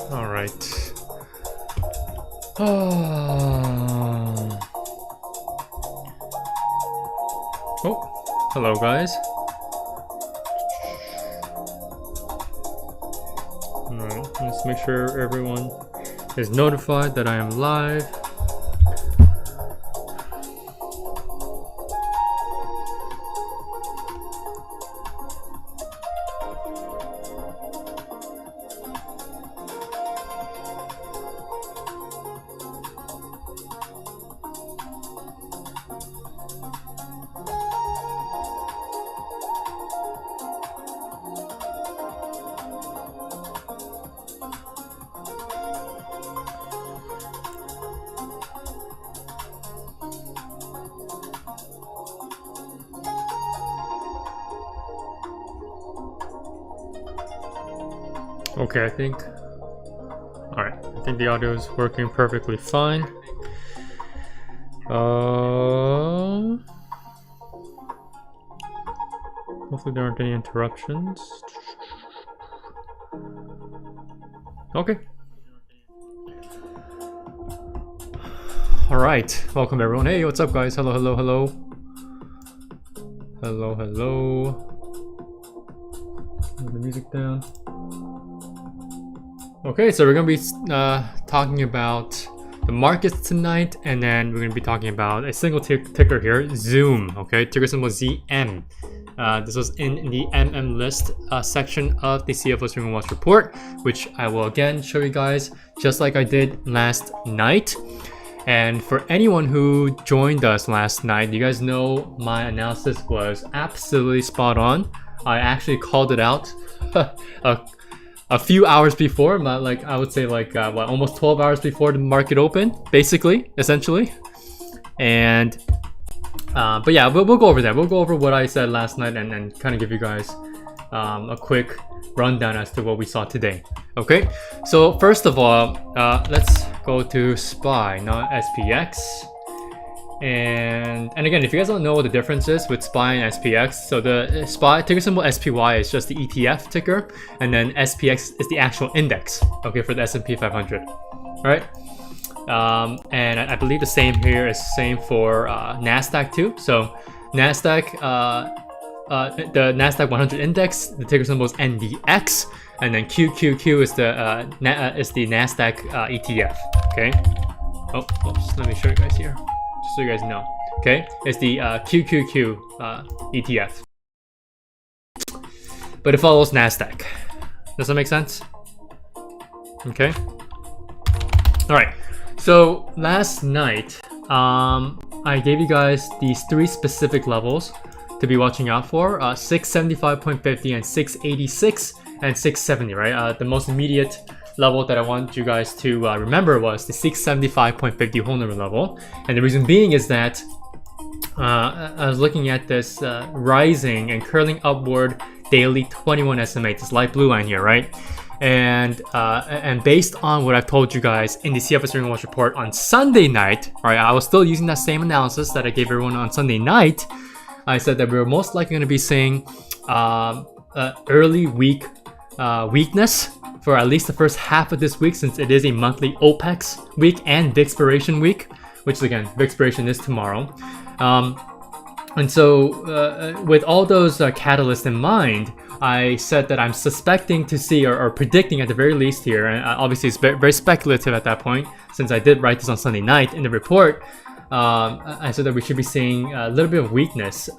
All right. Oh, hello guys. All right, let's make sure everyone is notified that I am live. Okay, I think the audio is working perfectly fine. Hopefully there aren't any interruptions. Okay. All right, welcome everyone. Hey, what's up guys? Hello, hello, hello. Hello, hello. Move the music down. Okay, so we're gonna be talking about the markets tonight, and then we're gonna be talking about a single ticker here, Zoom. Okay, ticker symbol ZM. This was in the list section of the CFO Stream and Watch report, which I will again show you guys just like I did last night. And for anyone who joined us last night, you guys know my analysis was absolutely spot on. I actually called it out a few hours before, like I would say like what, almost 12 hours before the market opened, basically, essentially. And but yeah, we'll go over that. We'll go over what I said last night and kind of give you guys a quick rundown as to what we saw today. Okay, so first of all, let's go to SPY, not SPX. And again, if you guys don't know what the difference is with SPY and SPX, so the SPY ticker symbol SPY is just the ETF ticker, and then SPX is the actual index, okay, for the S&P 500. All right, and I believe the same here is same for NASDAQ too. So NASDAQ, the NASDAQ 100 index, the ticker symbol is NVX, and then QQQ is the NASDAQ ETF. Okay. Oh, oops, let me show you guys here, just so you guys know. Okay, it's the QQQ ETF, but it follows NASDAQ. Does that make sense? Okay. All right. So last night, I gave you guys these 3 specific levels to be watching out for: 675.50 and 686 and 670. Right. The most immediate level that I want you guys to remember was the 675.50 whole number level, and the reason being is that I was looking at this rising and curling upward daily 21 SMA, this light blue line here, right? And based on what I've told you guys in the CFS Ring Watch report on Sunday night, right? I was still using that same analysis that I gave everyone on Sunday night. I said that we were most likely going to be seeing early week weakness for at least the first half of this week, since it is a monthly OPEX week and VIXpiration week, which again, VIXpiration is tomorrow. And so with all those catalysts in mind, I said that I'm suspecting to see, or predicting at the very least here, and obviously it's very speculative at that point, since I did write this on Sunday night in the report. I said that we should be seeing a little bit of weakness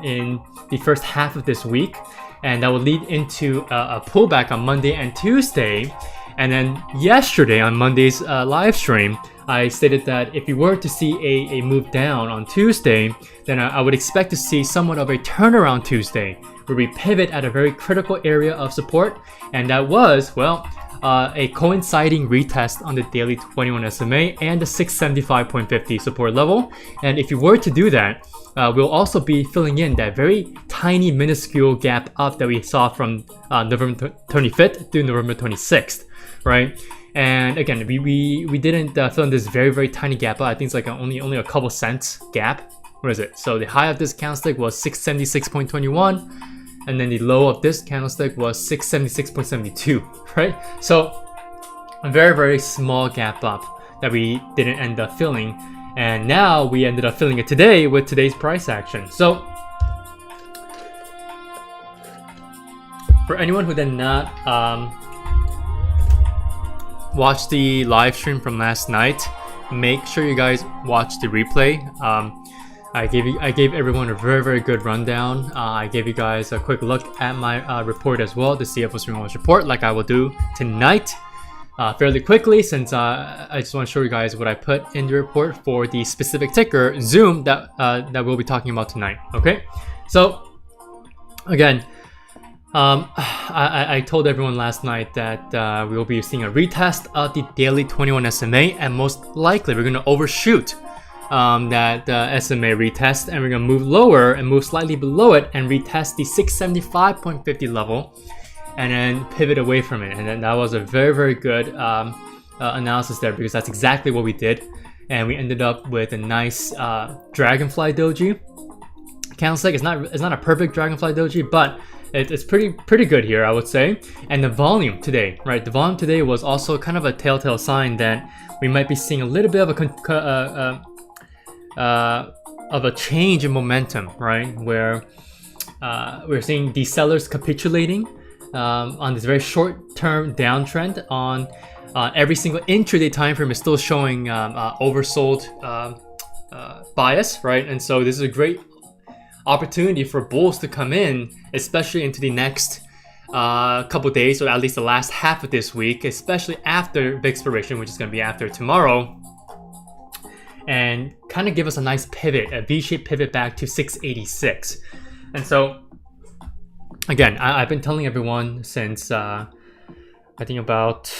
in the first half of this week, and that will lead into a pullback on Monday and Tuesday. And then yesterday on Monday's live stream, I stated that if we were to see a move down on Tuesday, then I would expect to see somewhat of a turnaround Tuesday, where we pivot at a very critical area of support, and that was, well, a coinciding retest on the daily 21 SMA and the 675.50 support level. And if you were to do that, we'll also be filling in that very tiny minuscule gap up that we saw from November 25th through November 26th, right? And again, we didn't fill in this very tiny gap up. I think it's like only a couple cents gap. What is it? So the high of this candlestick was 676.21, and then the low of this candlestick was 676.72, right? So a very small gap up that we didn't end up filling, and now we ended up filling it today with today's price action. So for anyone who did not watch the live stream from last night, make sure you guys watch the replay. I gave everyone a very good rundown. I gave you guys a quick look at my report as well, the CFO Ring Watch report, like I will do tonight, fairly quickly, since I just want to show you guys what I put in the report for the specific ticker Zoom that we'll be talking about tonight. Okay, so again, I told everyone last night that we will be seeing a retest of the daily 21 SMA, and most likely we're going to overshoot that SMA retest, and we're going to move lower and move slightly below it and retest the 675.50 level, and then pivot away from it. And then that was a very good analysis there, because that's exactly what we did, and we ended up with a nice dragonfly doji candlestick. It's not a perfect dragonfly doji, but it's pretty good here, I would say. And the volume today, right? The volume today was also kind of a telltale sign that we might be seeing a little bit of a change in momentum, right? Where we're seeing the sellers capitulating on this very short-term downtrend. On every single intraday time frame is still showing oversold bias, right? And so this is a great opportunity for bulls to come in, especially into the next couple days, or at least the last half of this week, especially after VIXpiration, which is going to be after tomorrow, and kind of give us a nice pivot, a V-shaped pivot back to 686. And so again, I've been telling everyone since I think about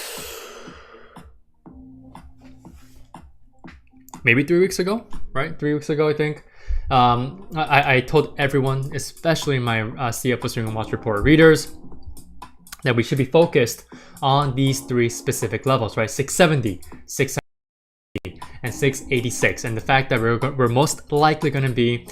maybe 3 weeks ago, right? 3 weeks ago, I think. I told everyone, especially my CFO Stream Watch Report readers, that we should be focused on these three specific levels, right? 670, 670, and 686, and the fact that we're most likely going to be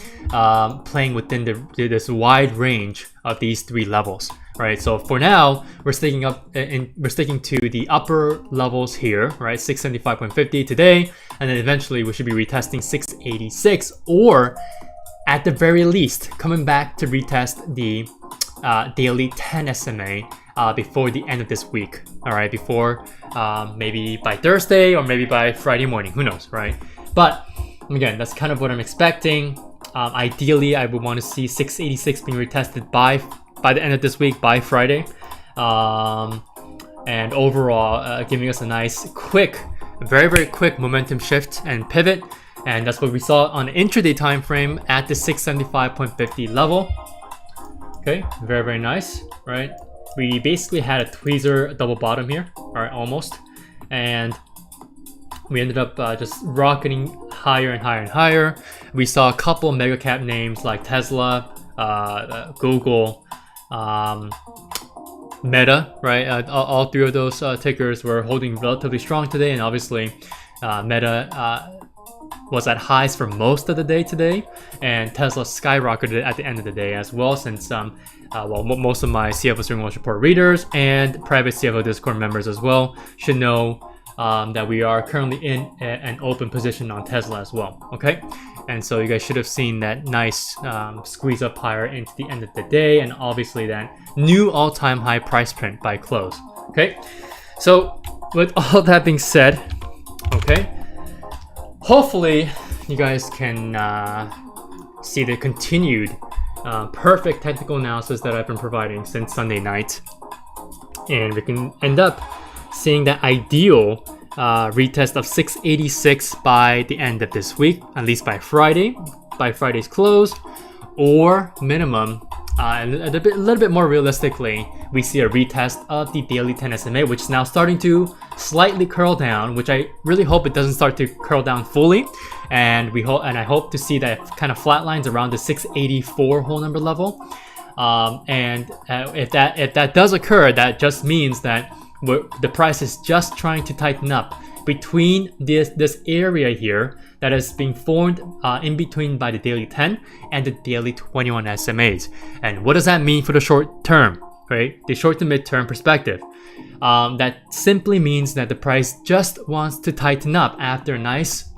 playing within this wide range of these three levels, right? So for now, we're sticking to the upper levels here, right? 675.50 today, and then eventually we should be retesting 686, or at the very least coming back to retest the daily 10 SMA before the end of this week. All right, before maybe by Thursday or maybe by Friday morning, who knows, right? But again, that's kind of what I'm expecting. Ideally, I would want to see 686 being retested by the end of this week, by Friday, and overall giving us a nice quick, very quick momentum shift and pivot. And that's what we saw on the intraday time frame at the 675.50 level. Okay, very nice, right? We basically had a tweezer double bottom here, all right, almost, and we ended up just rocketing higher and higher and higher. We saw a couple mega cap names like Tesla, Google, Meta, right? All three of those tickers were holding relatively strong today, and obviously Meta was at highs for most of the day today, and Tesla skyrocketed at the end of the day as well, since most of my CFO Stream Watch Report readers and private CFO Discord members as well should know that we are currently in an open position on Tesla as well, okay? And so you guys should have seen that nice squeeze up higher into the end of the day, and obviously that new all-time high price print by close, okay? So with all that being said, okay, hopefully you guys can see the continued perfect technical analysis that I've been providing since Sunday night, and we can end up seeing that ideal retest of 686 by the end of this week, at least by Friday's close, or minimum a little bit more realistically, we see a retest of the daily 10 SMA, which is now starting to slightly curl down, which I really hope it doesn't start to curl down fully, and I hope to see that kind of flatlines around the 684 whole number level. And if that does occur, that just means that the price is just trying to tighten up between this area here that is being formed in between by the daily 10 and the daily 21 SMAs. And what does that mean for the short term, right? The short to mid-term perspective. That simply means that the price just wants to tighten up after a nice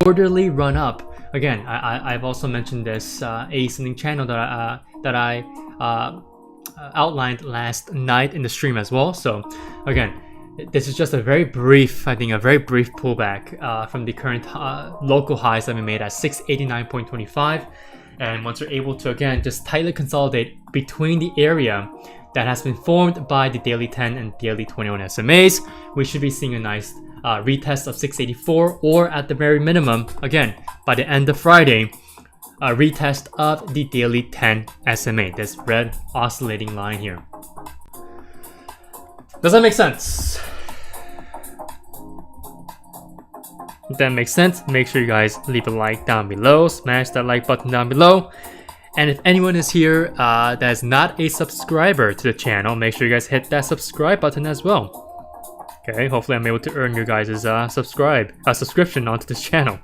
orderly run up. Again, I've also mentioned this ascending channel that I outlined last night in the stream as well. So again, this is just a very brief pullback from the current local highs that we made at 689.25. And once we're able to, again, just tightly consolidate between the area that has been formed by the daily 10 and daily 21 SMAs, we should be seeing a nice retest of 684, or at the very minimum, again, by the end of Friday, a retest of the daily 10 SMA, this red oscillating line here. Does that make sense? If that makes sense, make sure you guys leave a like down below, smash that like button down below. And if anyone is here that is not a subscriber to the channel, make sure you guys hit that subscribe button as well. Okay, hopefully I'm able to earn your guys' subscription onto this channel.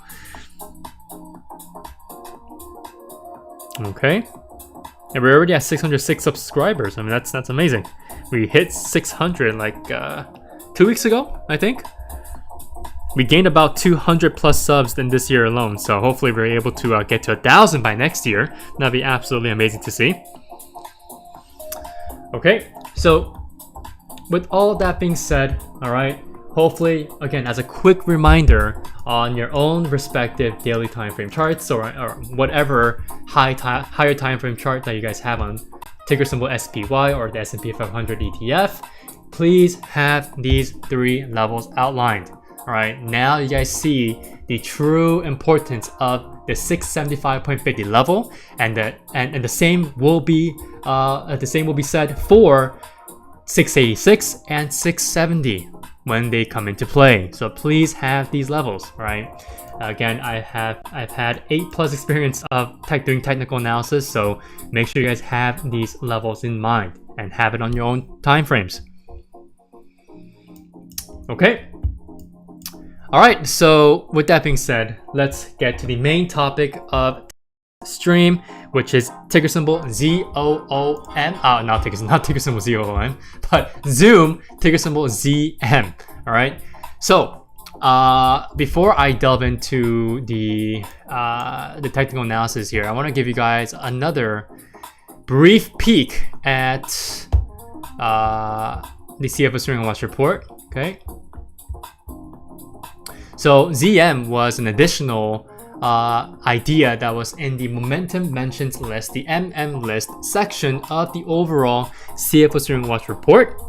Okay, and we're already at 606 subscribers. I mean, that's amazing. We hit 600 like 2 weeks ago, I think. We gained about 200 plus subs in this year alone, so hopefully we're able to get to 1,000 by next year. That'd be absolutely amazing to see. Okay, so with all that being said, all right, hopefully, again, as a quick reminder on your own respective daily time frame charts or whatever higher time frame chart that you guys have on ticker symbol SPY or the S&P 500 ETF, please have these three levels outlined. All right, now you guys see the true importance of the 675.50 level, and the same will be said for 686 and 670. when they come into play. So please have these levels, right? Again, I've had 8+ experience of doing technical analysis, so make sure you guys have these levels in mind and have it on your own time frames. Okay. All right, so with that being said, let's get to the main topic of stream, which is ticker symbol ZOOM. Not ticker symbol ZOOM, but Zoom, ticker symbol ZM. All right. So before I delve into the technical analysis here, I want to give you guys another brief peek at the CFO Swing and Watch report. Okay. So ZM was an additional idea that was in the momentum mentions list, the list section of the overall CFO Swing and Watch report,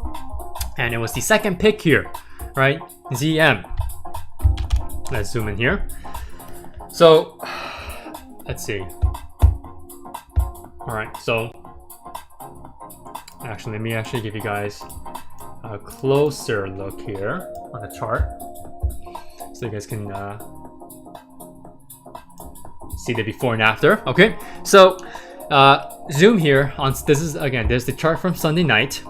and it was the second pick here, right? ZM. Let's zoom in here. So let's see. All right, so actually, let me actually give you guys a closer look here on the chart, so you guys can see the before and after. Okay, so zoom here on this is again. There's the chart from Sunday night,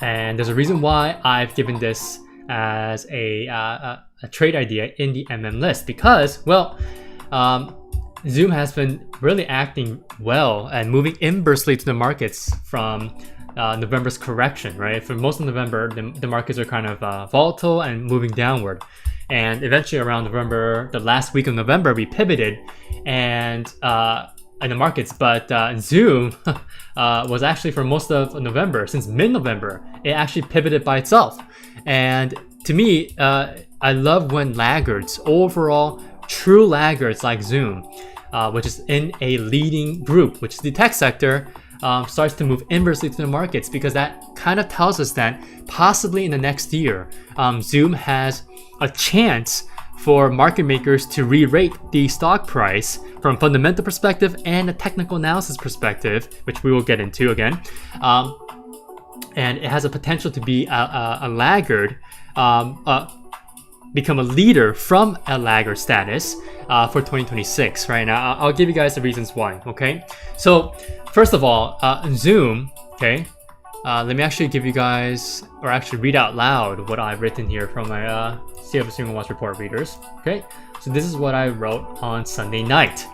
and there's a reason why I've given this as a trade idea in the list, because well, Zoom has been really acting well and moving inversely to the markets from November's correction, right? For most of November, the markets are kind of volatile and moving downward. And eventually around November, the last week of November, we pivoted and in the markets, but Zoom was actually for most of November, since mid-November, it actually pivoted by itself. And to me, I love when laggards, overall true laggards like Zoom, which is in a leading group, which is the tech sector, starts to move inversely to the markets, because that kind of tells us that possibly in the next year, Zoom has a chance for market makers to re-rate the stock price from fundamental perspective and a technical analysis perspective, which we will get into again. And it has a potential to be a laggard, become a leader from a laggard status for 2026. Right now, I'll give you guys the reasons why. Okay, so first of all, Zoom. Okay, let me actually give you guys, or actually read out loud what I've written here from my CFO Swing and Watch report readers. Okay, so this is what I wrote on Sunday night.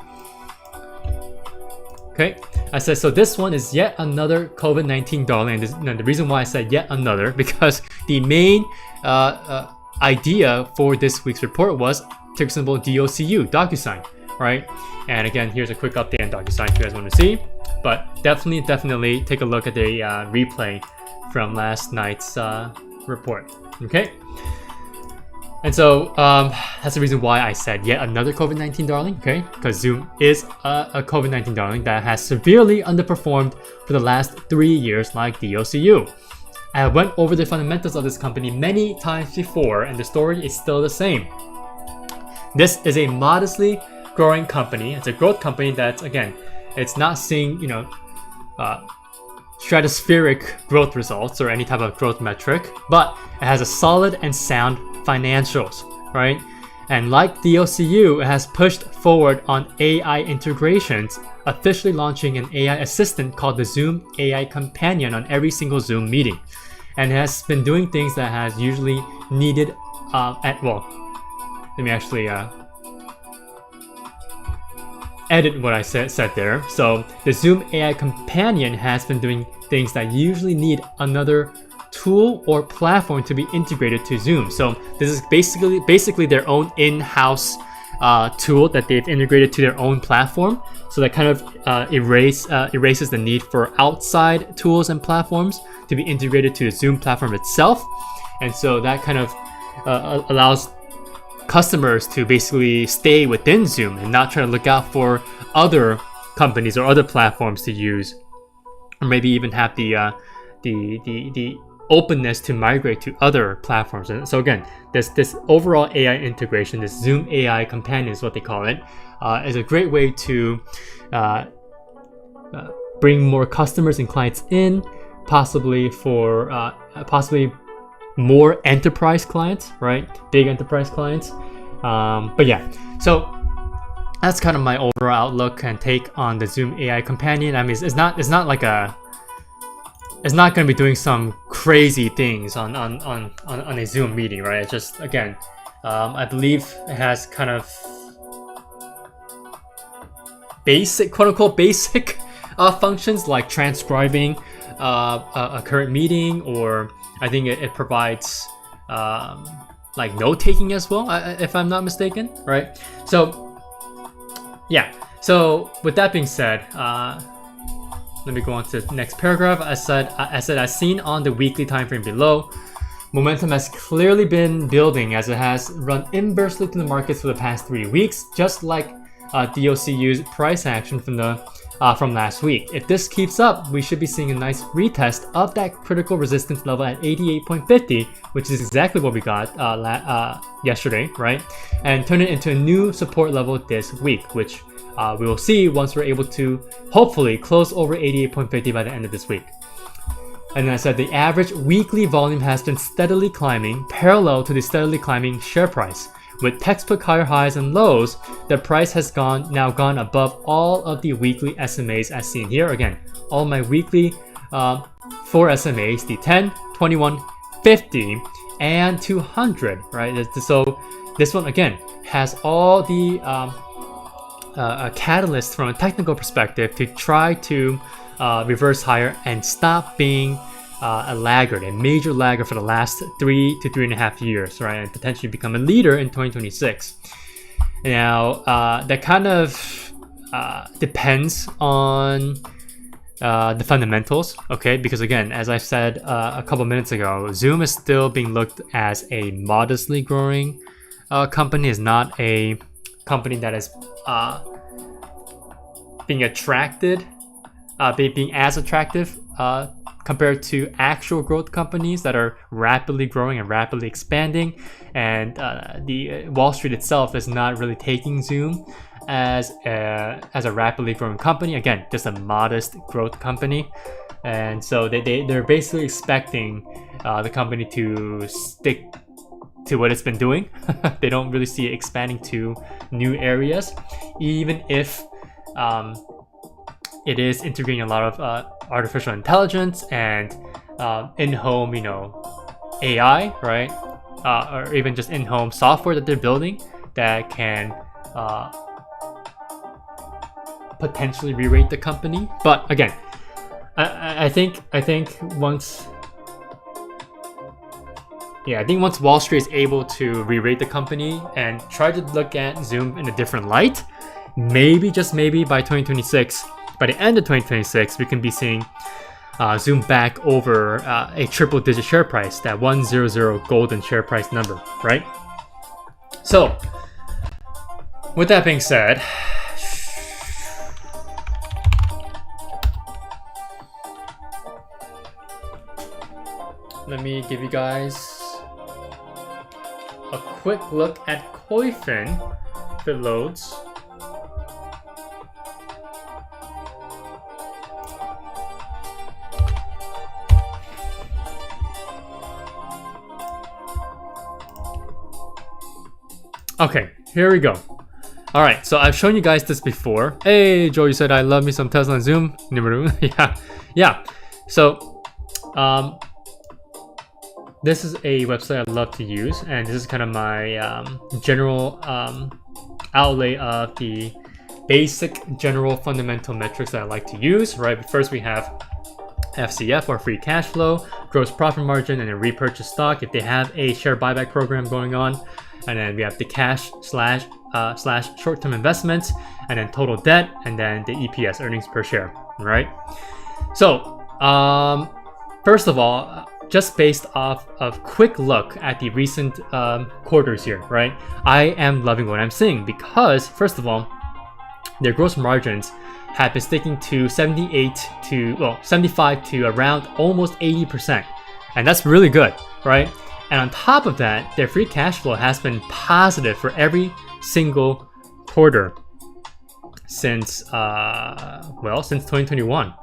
Okay, I said, so this one is yet another COVID-19 darling. And the reason why I said yet another, because the main idea for this week's report was ticker symbol DOCU, DocuSign, right? And again, here's a quick update on DocuSign if you guys want to see. But definitely take a look at the replay from last night's report. Okay. And so that's the reason why I said yet another COVID-19 darling, okay? Because Zoom is a COVID-19 darling that has severely underperformed for the last 3 years like DOCU. I went over the fundamentals of this company many times before, and the story is still the same. This is a modestly growing company. It's a growth company that's, again, it's not seeing, stratospheric growth results or any type of growth metric, but it has a solid and sound financials, right? And like DOCU, it has pushed forward on AI integrations, officially launching an AI assistant called the Zoom AI Companion on every single Zoom meeting. And it has been doing things that has usually needed, let me actually edit what I said there. So the Zoom AI Companion has been doing things that usually need another tool or platform to be integrated to Zoom. So this is basically their own in-house tool that they've integrated to their own platform. So that kind of erases the need for outside tools and platforms to be integrated to the Zoom platform itself. And so that kind of allows customers to basically stay within Zoom and not try to look out for other companies or other platforms to use, or maybe even have the openness to migrate to other platforms. And so again, this overall AI integration, this Zoom AI Companion is what they call it, is a great way to bring more customers and clients in, possibly more enterprise clients, right? Big enterprise clients. But yeah, so that's kind of my overall outlook and take on the Zoom AI companion. I mean, it's not like it's not going to be doing some crazy things on a Zoom meeting, right? It's just, again, I believe it has kind of basic, quote unquote, basic functions like transcribing a current meeting, or I think it provides like note taking as well, if I'm not mistaken, right? So yeah, so with that being said, let me go on to the next paragraph. I said as seen on the weekly time frame below, momentum has clearly been building as it has run inversely to the markets for the past 3 weeks, just like DOCU's price action from last week. If this keeps up, we should be seeing a nice retest of that critical resistance level at 88.50, which is exactly what we got yesterday, right? And turn it into a new support level this week, which we will see once we're able to hopefully close over 88.50 by the end of this week. And then I said the average weekly volume has been steadily climbing, parallel to the steadily climbing share price. With textbook higher highs and lows, the price has now gone above all of the weekly SMAs as seen here. Again, all my weekly 4 SMAs, the 10, 21, 50, and 200, right? So this one, again, has all the catalysts from a technical perspective to try to reverse higher and stop being a laggard, a major laggard for the last 3 to 3.5 years, right? And potentially become a leader in 2026. Now, that kind of depends on the fundamentals, okay? Because again, as I said a couple minutes ago, Zoom is still being looked as a modestly growing company. Is not a company that is being attracted, being as attractive compared to actual growth companies that are rapidly growing and rapidly expanding. And the Wall Street itself is not really taking Zoom as a rapidly growing company. Again, just a modest growth company. And so they're basically expecting the company to stick to what it's been doing. They don't really see it expanding to new areas, even if it is integrating a lot of artificial intelligence and in-home, AI, right? Or even just in-home software that they're building that can potentially re-rate the company. But again, I think once Wall Street is able to re-rate the company and try to look at Zoom in a different light, maybe, just maybe, by 2026, by the end of 2026, we can be seeing Zoom back over a triple-digit share price, that 100 golden share price number, right? So, with that being said, let me give you guys a quick look at Koifin if it loads. Okay, here we go. All right, so I've shown you guys this before. Hey, Joe, you said I love me some Tesla and Zoom. Yeah. So, this is a website I love to use, and this is kind of my general outlay of the basic general fundamental metrics that I like to use, right? But first we have FCF, or free cash flow, gross profit margin, and then repurchase stock if they have a share buyback program going on. And then we have the cash slash short-term investments, and then total debt, and then the EPS, earnings per share, right? So, first of all, just based off of quick look at the recent quarters here, right? I am loving what I'm seeing because, first of all, their gross margins have been sticking to 75 to around almost 80%. And that's really good, right? And on top of that, their free cash flow has been positive for every single quarter since 2021,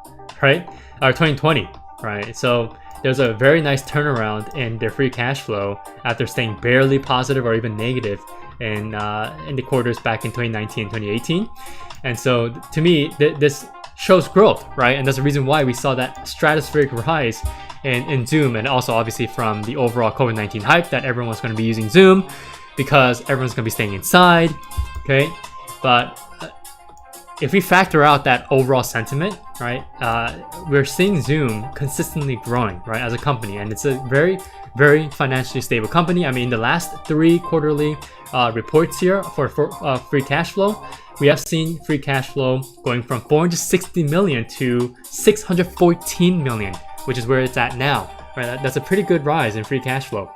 right? Or 2020, right? So there's a very nice turnaround in their free cash flow after staying barely positive or even negative in the quarters back in 2019 and 2018. And so to me, this shows growth, right? And that's the reason why we saw that stratospheric rise in Zoom, and also obviously from the overall COVID-19 hype that everyone was going to be using Zoom because everyone's going to be staying inside, okay? But if we factor out that overall sentiment, right, we're seeing Zoom consistently growing, right, as a company, and it's a very, very financially stable company. I mean, in the last 3 quarterly reports here for free cash flow, we have seen free cash flow going from 460 million to 614 million, which is where it's at now, right? That's a pretty good rise in free cash flow.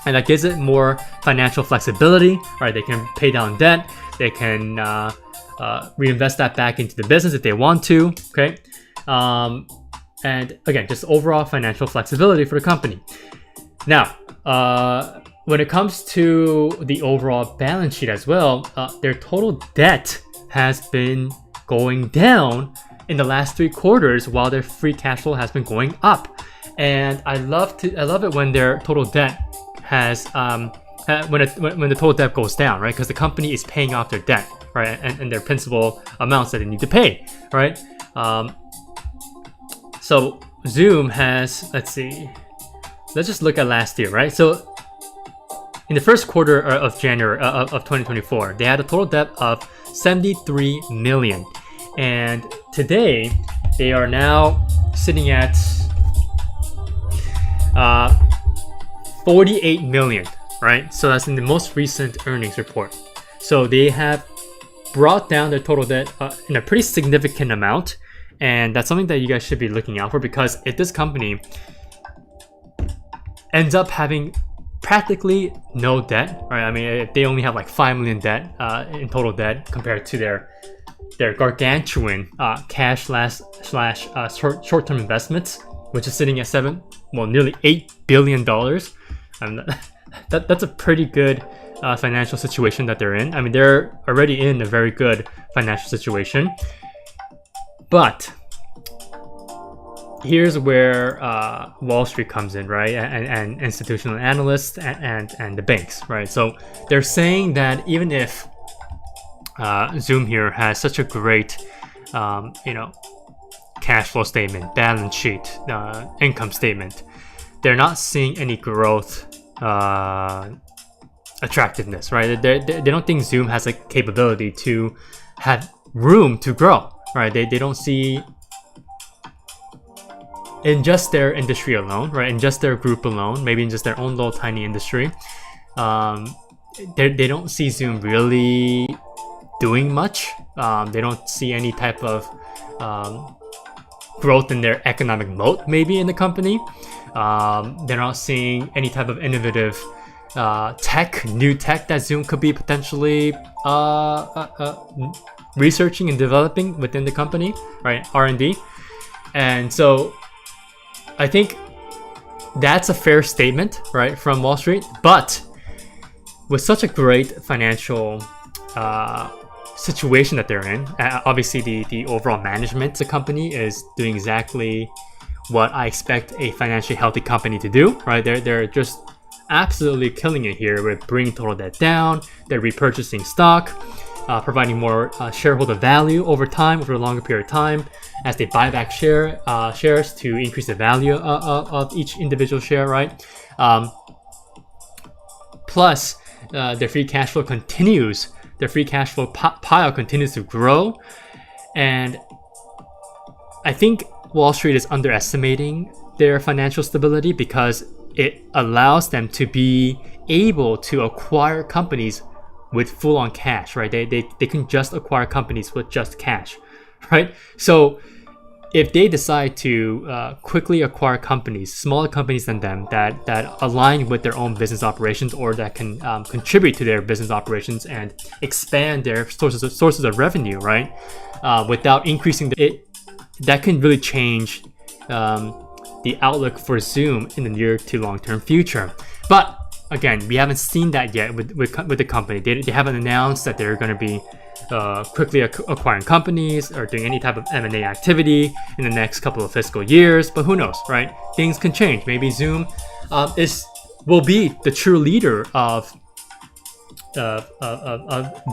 And that gives it more financial flexibility, right? They can pay down debt, they can reinvest that back into the business if they want to, okay? And again, just overall financial flexibility for the company. Now, when it comes to the overall balance sheet as well, their total debt has been going down in the last 3 quarters while their free cash flow has been going up. And I love it when their total debt has when the total debt goes down, right? Because the company is paying off their debt, right? And their principal amounts that they need to pay, right? So Zoom has, let's just look at last year, right? So in the first quarter of January of 2024, they had a total debt of 73 million. And today, they are now sitting at 48 million, right? So that's in the most recent earnings report. So they have brought down their total debt in a pretty significant amount. And that's something that you guys should be looking out for, because if this company ends up having practically no debt, right? I mean, if they only have like 5 million debt in total debt compared to their gargantuan cash slash short-term investments, which is sitting at nearly $8 billion. And that's a pretty good financial situation that they're in. I mean, they're already in a very good financial situation. But here's where Wall Street comes in, right? And institutional analysts and the banks, right? So they're saying that even if Zoom here has such a great, cash flow statement, balance sheet, income statement, they're not seeing any growth attractiveness, right? They don't think Zoom has a capability to have room to grow, right? They don't see, in just their industry alone, right? In just their group alone, maybe in just their own little tiny industry, they don't see Zoom really doing much. They don't see any type of growth in their economic moat, maybe, in the company. They're not seeing any type of innovative new tech that Zoom could be potentially researching and developing within the company, right? R&D. And so I think that's a fair statement, right, from Wall Street. But with such a great financial situation that they're in, obviously the overall management of the company is doing exactly what I expect a financially healthy company to do, right? They're just absolutely killing it here with bringing total debt down. They're repurchasing stock, providing more shareholder value over time, over a longer period of time, as they buy back shares to increase the value of each individual share, right? Plus, their free cash flow continues. Their free cash flow pile continues to grow, and I think Wall Street is underestimating their financial stability because it allows them to be able to acquire companies with full-on cash, right? They can just acquire companies with just cash, right? So if they decide to quickly acquire companies, smaller companies than them, that align with their own business operations or that can contribute to their business operations and expand their sources of revenue, right? Without increasing that can really change the outlook for Zoom in the near to long-term future. But again, we haven't seen that yet with the company. They haven't announced that they're going to be quickly acquiring companies or doing any type of M&A activity in the next couple of fiscal years. But who knows, right? Things can change. Maybe Zoom will be the true leader of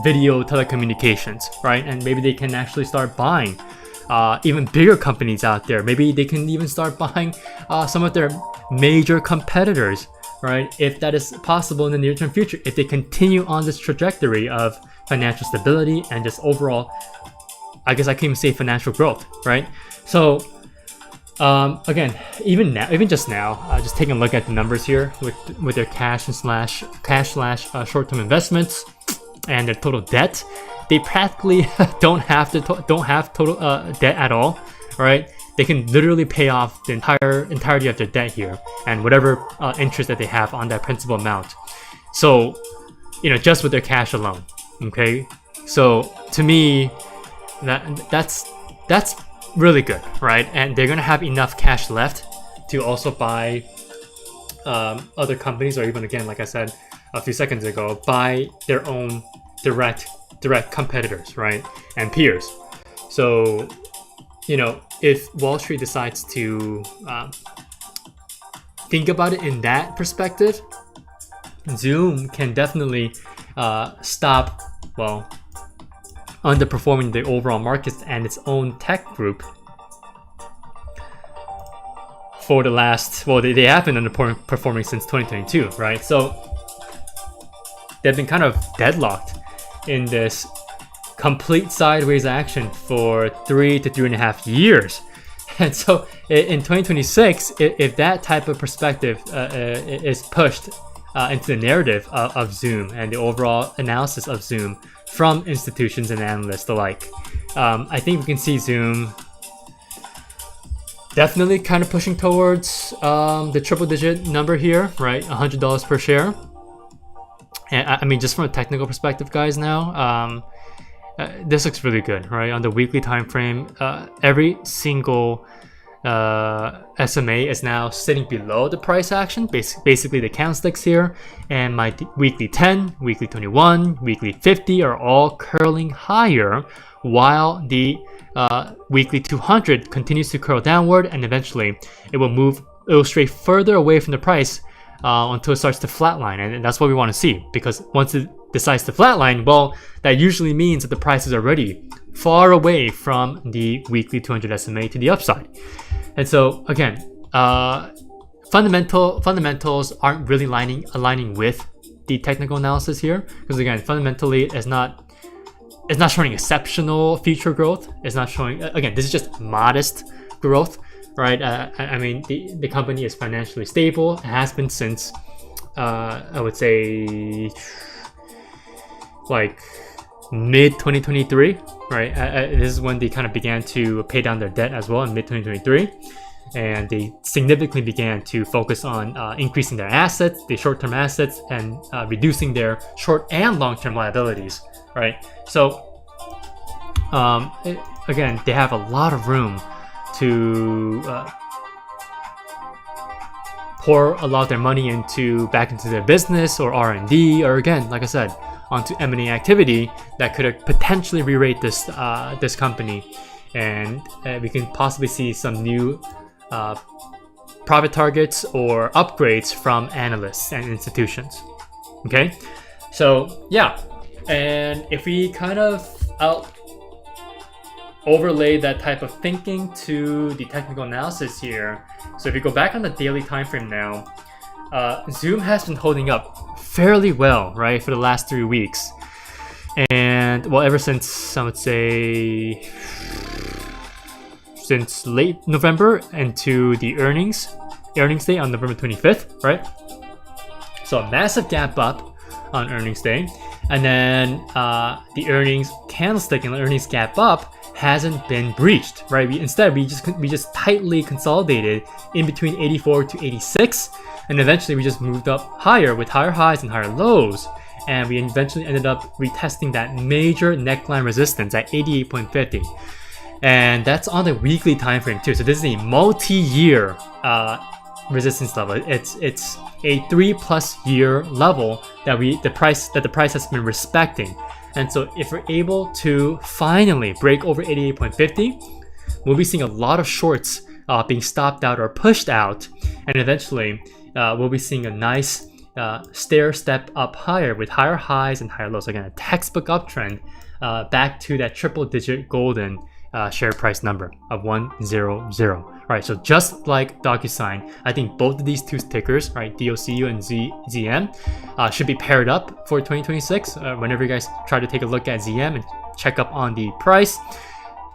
video telecommunications, right? And maybe they can actually start buying even bigger companies out there. Maybe they can even start buying some of their major competitors, right? If that is possible in the near-term future, if they continue on this trajectory of financial stability and just overall, I guess I can even say financial growth, right? So again, even just now, just taking a look at the numbers here with their cash slash short-term investments and their total debt, they practically don't have total debt at all, right? They can literally pay off the entirety of their debt here and whatever interest that they have on that principal amount. So, just with their cash alone, okay? So to me, that's really good, right? And they're gonna have enough cash left to also buy other companies, or even, again, like I said a few seconds ago, buy their own direct competitors, right? And peers. So, if Wall Street decides to think about it in that perspective, Zoom can definitely stop, underperforming the overall markets and its own tech group for the last, they have been underperforming since 2022, right? So they've been kind of deadlocked in this complete sideways action for 3 to 3.5 years. And so in 2026, if that type of perspective is pushed into the narrative of Zoom and the overall analysis of Zoom from institutions and analysts alike, I think we can see Zoom definitely kind of pushing towards the triple-digit number here, right? $100 per share. And I mean, just from a technical perspective, guys, now, this looks really good, right? On the weekly time frame, every single SMA is now sitting below the price action, basically the candlesticks here, and my weekly 10, weekly 21, weekly 50 are all curling higher, while the weekly 200 continues to curl downward, and eventually it will stray further away from the price until it starts to flatline, and that's what we want to see, because once it decides to flatline, that usually means that the price is already far away from the weekly 200 SMA to the upside. And so again, fundamentals aren't really aligning with the technical analysis here, because again, fundamentally it's not showing exceptional future growth. It's not showing, again, this is just modest growth, right? I mean, the company is financially stable. It has been since I would say like mid 2023, right? This is when they kind of began to pay down their debt as well in mid 2023, and they significantly began to focus on increasing their assets, the short-term assets, and reducing their short and long-term liabilities, right? So again, they have a lot of room to pour a lot of their money back into their business or R&D, or again, like I said, onto M&A activity that could potentially re-rate this company, and we can possibly see some new profit targets or upgrades from analysts and institutions. Okay, so yeah, and if we kind of overlay that type of thinking to the technical analysis here, so if you go back on the daily time frame now, Zoom has been holding up fairly well, right, for the last 3 weeks, and ever since, I would say, since late November into the earnings day on November 25th, right? So a massive gap up on earnings day, and then the earnings candlestick and the earnings gap up hasn't been breached, right? We just tightly consolidated in between 84 to 86, and eventually we just moved up higher with higher highs and higher lows, and we eventually ended up retesting that major neckline resistance at 88.50, and that's on the weekly time frame too. So this is a multi-year resistance level. It's a 3+ year level that the price has been respecting, And so if we're able to finally break over 88.50, we'll be seeing a lot of shorts being stopped out or pushed out, and eventually we'll be seeing a nice stair step up higher with higher highs and higher lows. Again, a textbook uptrend back to that triple digit golden share price number of 100. Right, so just like DocuSign, I think both of these two tickers, right, DOCU and ZM, should be paired up for 2026. Whenever you guys try to take a look at ZM and check up on the price,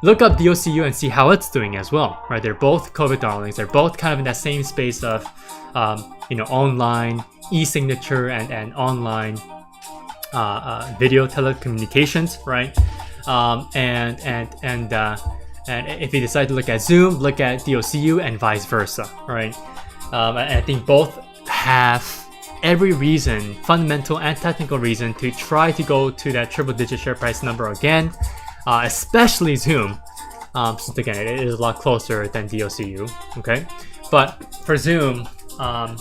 look up DOCU and see how it's doing as well. Right, they're both COVID darlings. They're both kind of in that same space of, online e-signature and online video telecommunications, right? And if you decide to look at Zoom, look at DOCU and vice versa, right? And I think both have every reason, fundamental and technical reason, to try to go to that triple digit share price number again, especially Zoom, since again, it is a lot closer than DOCU, okay? But for Zoom, on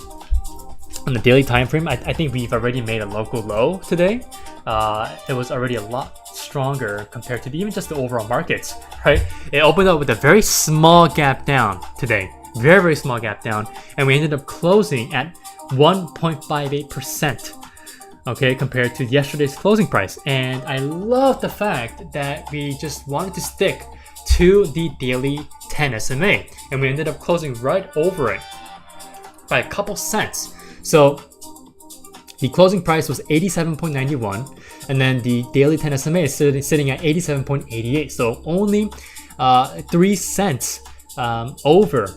the daily time frame, I think we've already made a local low today. It was already a lot stronger compared to even just the overall markets, right? It opened up with a very small gap down today, very small gap down, and we ended up closing at 1.58%, okay, compared to yesterday's closing price. And I love the fact that we just wanted to stick to the daily 10 SMA, and we ended up closing right over it by a couple cents. So the closing price was 87.91, and then the daily 10 SMA is sitting at 87.88. So only 3 cents over,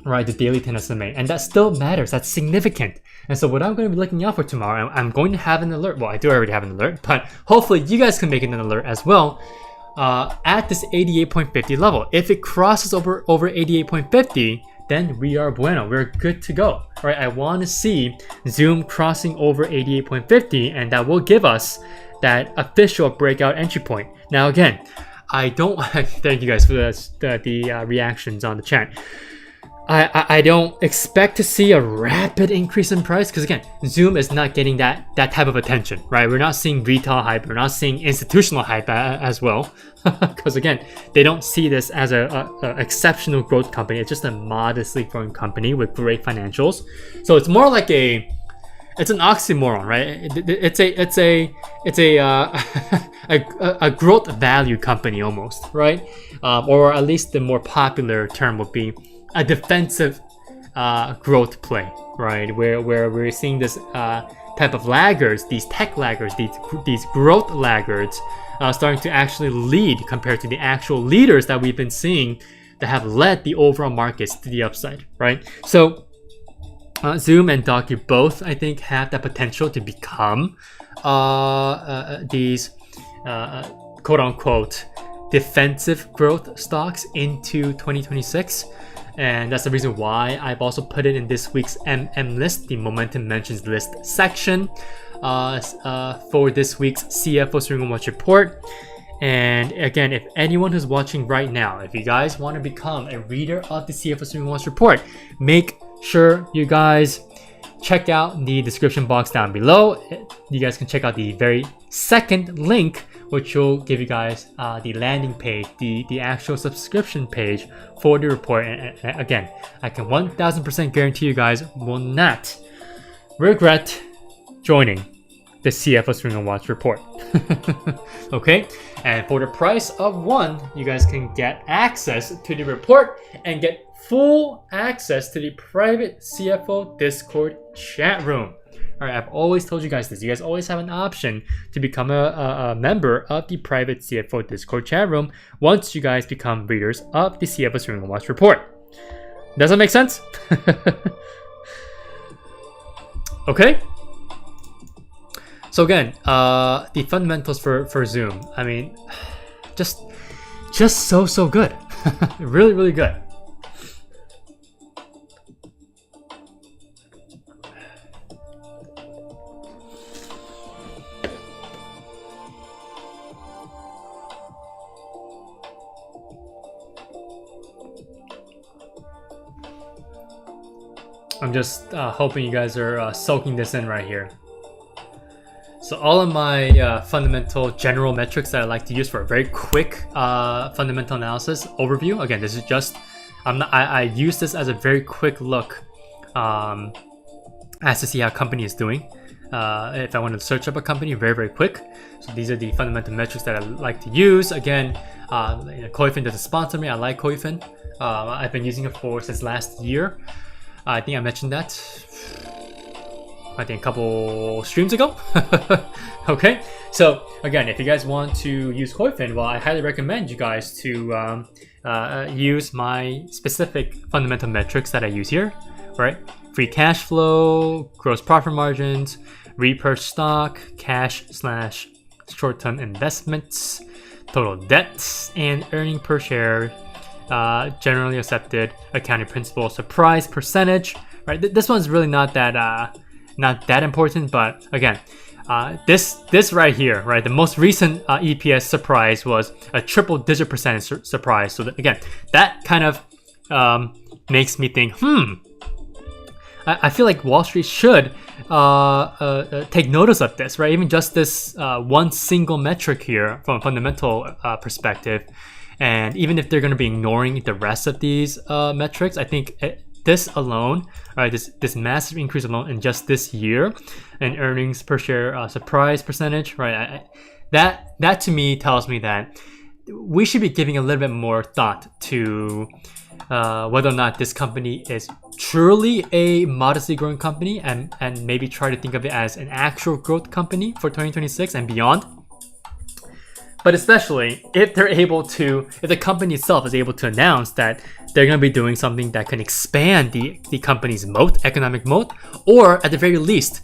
right, the daily 10 SMA, and that still matters. That's significant. And so what I'm going to be looking out for tomorrow, I'm going to have an alert. Well, I do already have an alert, but hopefully you guys can make it an alert as well. At this 88.50 level, if it crosses over 88.50, then we are bueno, we're good to go. All right, I want to see Zoom crossing over 88.50, and that will give us that official breakout entry point. Now again, I don't thank you guys for the reactions on the chat. I don't expect to see a rapid increase in price, because again, Zoom is not getting that type of attention, right? We're not seeing retail hype, we're not seeing institutional hype as well, because again, they don't see this as a exceptional growth company. It's just a modestly growing company with great financials. So it's more like it's an oxymoron, right? It's a growth value company almost, right? Or at least the more popular term would be a defensive growth play, right? Where we're seeing this type of laggards, these tech laggards, these growth laggards, starting to actually lead compared to the actual leaders that we've been seeing that have led the overall markets to the upside, right? So Zoom and Docu both, I think, have the potential to become these quote-unquote defensive growth stocks into 2026. And that's the reason why I've also put it in this week's MM list, the Momentum Mentions list section, for this week's CFO Swing Watch report. And again, if anyone who's watching right now, if you guys want to become a reader of the CFO Swing Watch report, make sure you guys check out the description box down below. You guys can check out the very second link, which will give you guys the landing page, the actual subscription page for the report. And again, I can 1000% guarantee you guys will not regret joining the CFO Swing and Watch report. Okay, and for the price of 1, you guys can get access to the report and get full access to the private CFO Discord chat room. All right, I've always told you guys this. You guys always have an option to become a member of the private CFO Discord chat room once you guys become readers of the CFO Swing and Watch report. Does that make sense? Okay. So again, the fundamentals for Zoom, I mean, just so good. Really good. I'm just hoping you guys are soaking this in right here. So all of my fundamental general metrics that I like to use for a very quick fundamental analysis overview. Again, this is just I use this as a very quick look as to see how a company is doing. If I want to search up a company very quick. So these are the fundamental metrics that I like to use. Again, Koifin doesn't sponsor me. I like Koifin. I've been using it since last year. I think I mentioned that I think a couple streams ago. Okay, so again, if you guys want to use Koifin, well, I highly recommend you guys to use my specific fundamental metrics that I use here, right? Free cash flow, gross profit margins, repurchase stock, cash/short-term investments, total debts, and earning per share, generally accepted accounting principle, surprise percentage, right? This one's really not that important, but again, this right here, right? The most recent EPS surprise was a triple-digit percentage surprise. So again, that kind of makes me think, I feel like Wall Street should take notice of this, right? Even just this one single metric here from a fundamental perspective, and even if they're going to be ignoring the rest of these metrics, I think this alone, right, this massive increase alone in just this year, and earnings per share surprise percentage, right? That to me tells me that we should be giving a little bit more thought to whether or not this company is truly a modestly growing company, and maybe try to think of it as an actual growth company for 2026 and beyond. But especially if the company itself is able to announce that they're going to be doing something that can expand the company's moat, economic moat, or at the very least,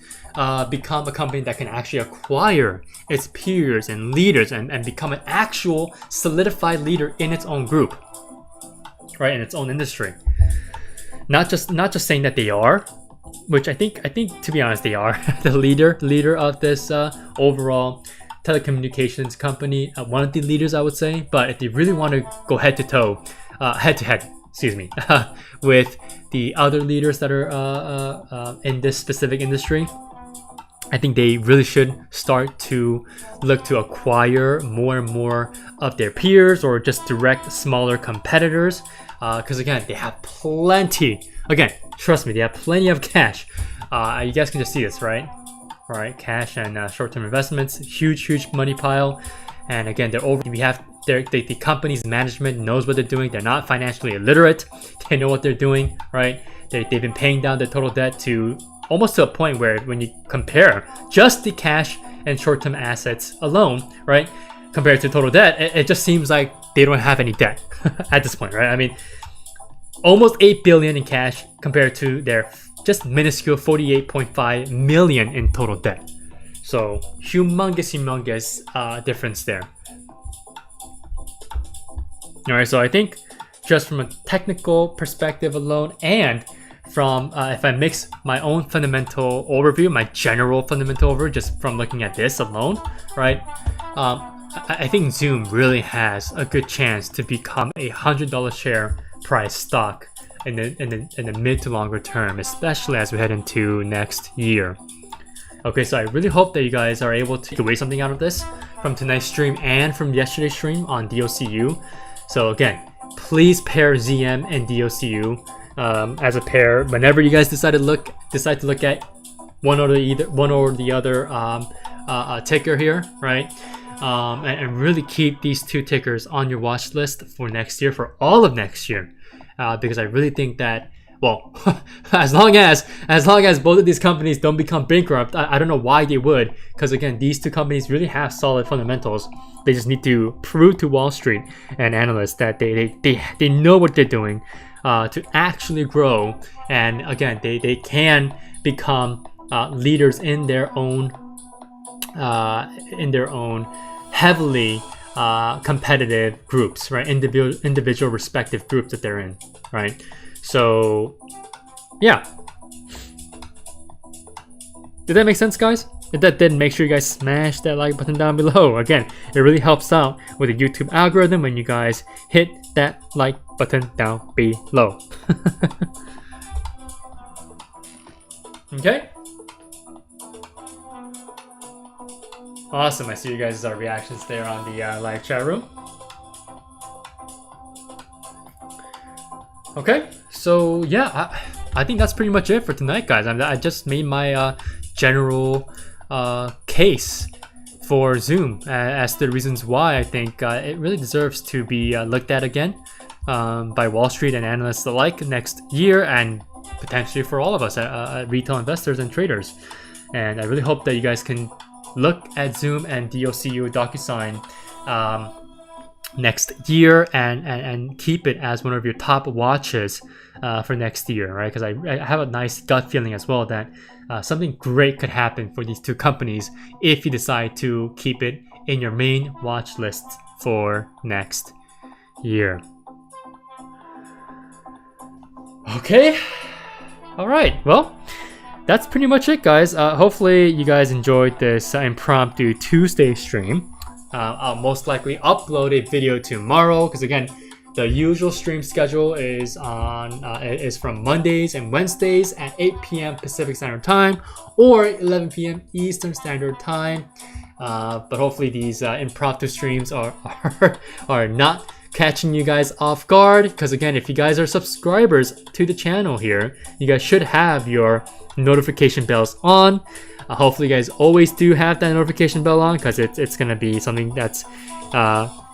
become a company that can actually acquire its peers and leaders and become an actual solidified leader in its own group, right, in its own industry. Not just saying that they are, which I think to be honest they are the leader of this overall telecommunications company, one of the leaders I would say. But if they really want to go head to head, with the other leaders that are in this specific industry, I think they really should start to look to acquire more and more of their peers or just direct smaller competitors. Because again, they have plenty. Again, trust me, they have plenty of cash. You guys can just see this, right? All right, cash and short-term investments, huge money pile. And again, the company's management knows what they're doing. They're not financially illiterate. They know what they're doing, right? They've been paying down the total debt to almost to a point where when you compare just the cash and short-term assets alone, right, compared to total debt, it just seems like they don't have any debt at this point, right? I mean, almost 8 billion in cash compared to their just minuscule 48.5 million in total debt. So humongous difference there. All right, so I think just from a technical perspective alone, and from if I mix my own fundamental overview, my general fundamental overview, just from looking at this alone, right? I think Zoom really has a good chance to become a $100 share price stock in the mid to longer term, especially as we head into next year. Okay, so I really hope that you guys are able to take away something out of this from tonight's stream and from yesterday's stream on DOCU. So again, please pair ZM and DOCU as a pair whenever you guys decide to look at one or the other ticker here, right? And really keep these two tickers on your watch list for next year, for all of next year, because I really think that, well, as long as both of these companies don't become bankrupt, I don't know why they would, because again, these two companies really have solid fundamentals. They just need to prove to Wall Street and analysts that they know what they're doing to actually grow, and again, they can become leaders in their own heavily competitive groups, right? Individual respective groups that they're in, right? So yeah, did that make sense, guys? If that did, make sure you guys smash that like button down below. Again, it really helps out with the YouTube algorithm when you guys hit that like button down below. Okay. Awesome. I see you guys' reactions there on the live chat room. Okay, so yeah, I think that's pretty much it for tonight, guys. I just made my general case for Zoom as the reasons why I think it really deserves to be looked at again by Wall Street and analysts alike next year, and potentially for all of us retail investors and traders. And I really hope that you guys can look at Zoom and DOCU DocuSign next year and keep it as one of your top watches for next year, right? Because I have a nice gut feeling as well that something great could happen for these two companies if you decide to keep it in your main watch list for next year. Okay, all right, well, that's pretty much it, guys. Hopefully you guys enjoyed this impromptu Tuesday stream. I'll most likely upload a video tomorrow because, again, the usual stream schedule is from Mondays and Wednesdays at 8 p.m. Pacific Standard Time or 11 p.m. Eastern Standard Time. But hopefully these impromptu streams are not catching you guys off guard, because again, if you guys are subscribers to the channel here, you guys should have your notification bells on. Hopefully you guys always do have that notification bell on, because it's gonna be something that's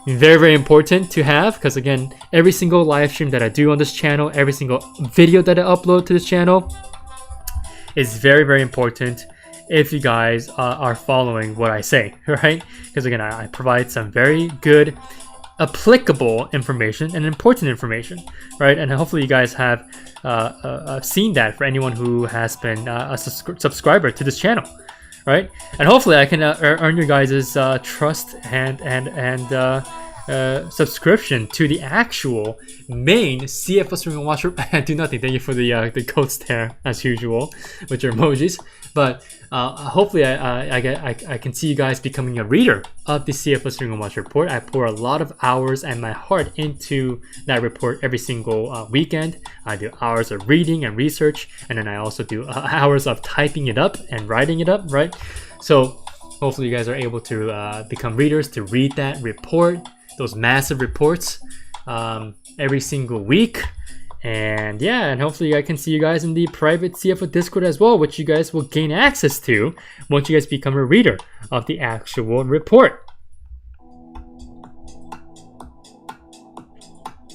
very important to have, because again, every single live stream that I do on this channel, every single video that I upload to this channel is very important if you guys are following what I say, right? Because again, I provide some very good applicable information and important information, right? And hopefully you guys have seen that for anyone who has been a subscriber to this channel, right? And hopefully I can earn your guys' trust and subscription to the actual main CFO Streaming Watcher. I do nothing. Thank you for the quotes there, as usual, with your emojis. But hopefully I can see you guys becoming a reader of the CFO Streaming Watch report. I pour a lot of hours and my heart into that report every single weekend. I do hours of reading and research, and then I also do hours of typing it up and writing it up, right? So hopefully you guys are able to become readers to read that report, those massive reports every single week. And yeah, and hopefully I can see you guys in the private CFO Discord as well, which you guys will gain access to once you guys become a reader of the actual report.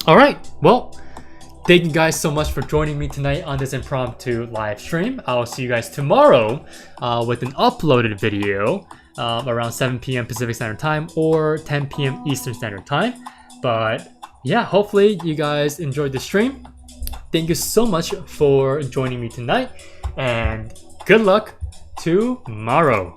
All right, well, thank you guys so much for joining me tonight on this impromptu live stream. I'll see you guys tomorrow with an uploaded video around 7 p.m. Pacific Standard Time or 10 p.m. Eastern Standard Time. But yeah, hopefully you guys enjoyed the stream. Thank you so much for joining me tonight, and good luck tomorrow.